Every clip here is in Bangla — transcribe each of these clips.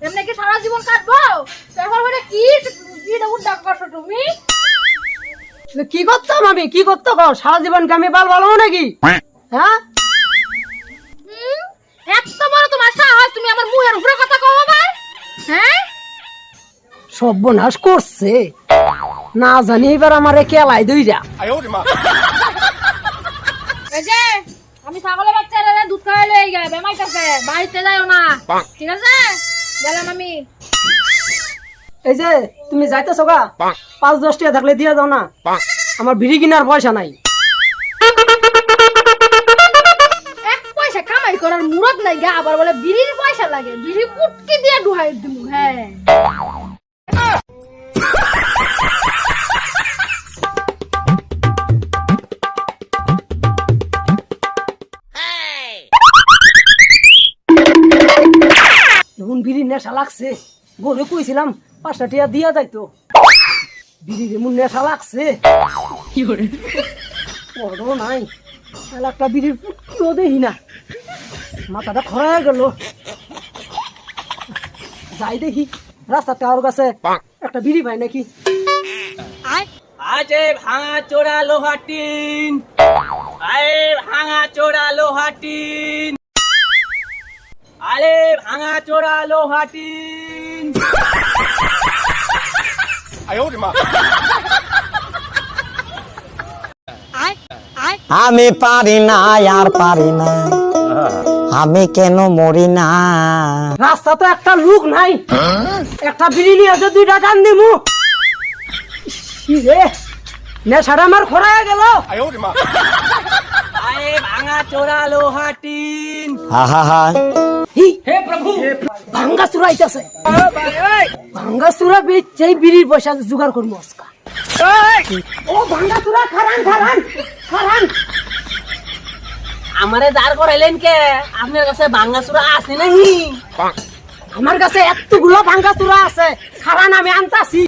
এমনি কি সারা জীবন কাটবো? এখন মানে কি উদ্যোগ করছো তুমি? কি করতাম আমি? কি করতে কও? সারা জীবনকে আমি বাল ভালো নাকি? হ্যাঁ, এত বড় তোমার সাহস, তুমি আমার মুখের উপরে কথা কও আবার? হ্যাঁ, সর্বনাশ করছে না জানি এবার আমারে কেলাই দইরা। এই যে আমি ছাগলের বাচ্চারা দুধ খাওয়াই লই গে, বেমাইতাছে, বাড়িতে যাইও না, ঠিক আছে? গেলাম আমি। এই যে তুমি যাইতেছো গা, 5-10 টাকা থাকলে দিয়ে দাও না, আমার বিড়ি কিনার পয়সা নাই। এক পয়সা কামাই করার মুরত নাই গা, আবার বলে বিড়ির পয়সা লাগে, বিড়ি পুটকি দিয়ে ডুহাই দিমু। হ্যাঁ, এখন বিড়ির নেশা লাগছে, বলে কইছিলাম 5 টাকা দিয়া যাইতো, বিড়ির এমন নেশা লাগছে পড়ো নাই, তাহলে একটা বিড়ির ফুটকিও দেখি না, মাথাটা খরায় গেল। যাই দেখি রাস্তাতে কারোর কাছে একটা বিড়ি পাই নাকি। আজে ভাঙা চোরা লোহার টিন, আরে ভাঙা চোরা লোহার টিন, আরে ভাঙা চোরা লোহার টিন। আমি পারি না আর পারি না, আমি কেন মরি না। রাস্তা তো একটা লোক নাই, একটা বিড়ি নিয়ে আছে, 2টা টান দিমু। রে নেশাটা আমার খরায় গেল। আরে ভাঙা চোরা লোহার টিন, আহা হে প্রভু, ভাঙ্গা চুরা আইতাছে, ভাঙ্গা চুরা বেচেই বিড়ির পয়সা জোগাড় করবো আজকা। ও ভাঙ্গা চুরা, খারান খারান খারান, আমারে দাঁড় করাইলেন কে? আপনার কাছে ভাঙ্গা চুরা আছে নাকি? আমার কাছে এতগুলো ভাঙ্গা চুরা আছে, খারান আমি আনতাছি।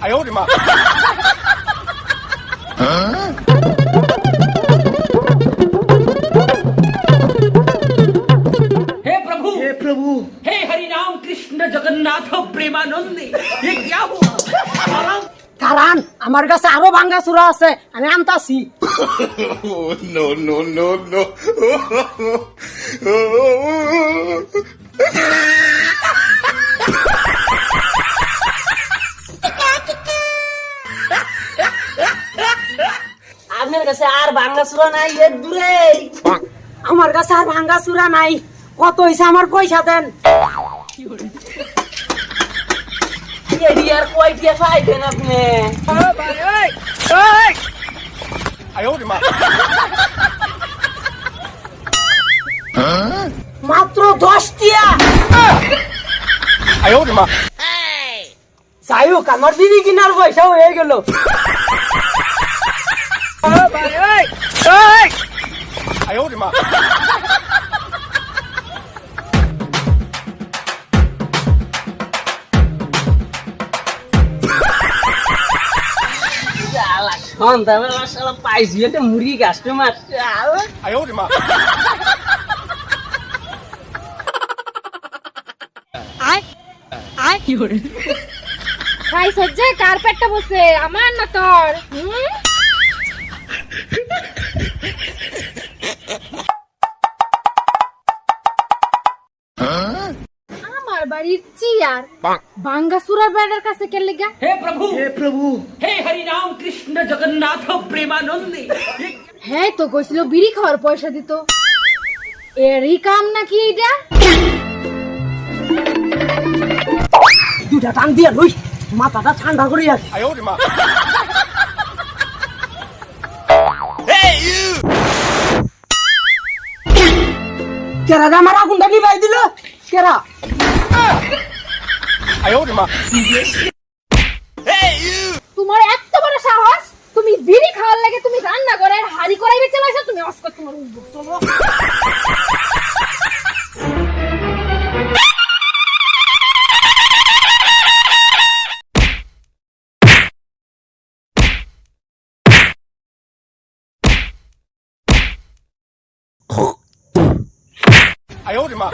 हे प्रभु, हे हरि राम कृष्ण जगन्नाथ प्रेमानंदी, ये क्या हुआ? কারণ আমার কাছে আরো ভাঙ্গা চুরা আছে, আমি আনতাছি। No, no, no, no. আপনার কাছে আর ভাঙ্গা চুরা নাই? এর দূরে আমার কাছে আর ভাঙ্গা চুরা নাই। কত হইছে আমার পয়সা দেন। এরিয়ার কয়টা পাইবেন আপনি? মাত্র 10 টিয়া। যাই হোক, আমার বিড়ি কিনার পয়সা হয়ে গেল। সন্ধ্যাবেলা সারা পাইছি একটা মুরগি কাস্টমার। খাই সজ্জে কার্পেটটা বসে, আমার না তোর। আমার বাড়ির চিয়ার বাঙ্গাসুরার বেড়ার কাছে কে লেগা? हे प्रभु, हे हरि राम कृष्ण जगन्नाथ प्रेमानंदी, হ্যাঁ তো কইছিল বিড়ি খাওয়ার পয়সা দিত, এরই কাম নাকি এটা? 2টা টান দিয়া লই, মাথাটা ঠান্ডা করি আর। কেরা আমার আগুনটা নিভাই দিল, কেরা? তোমার এত বড় সাহস, তুমি বিড়ি খাওয়ার লাগে তুমি রান্না করে হাড়ি করাই বেচে লাইছো, তুমি অস্কর তোমার উঠবো। চলো哎呦我的妈！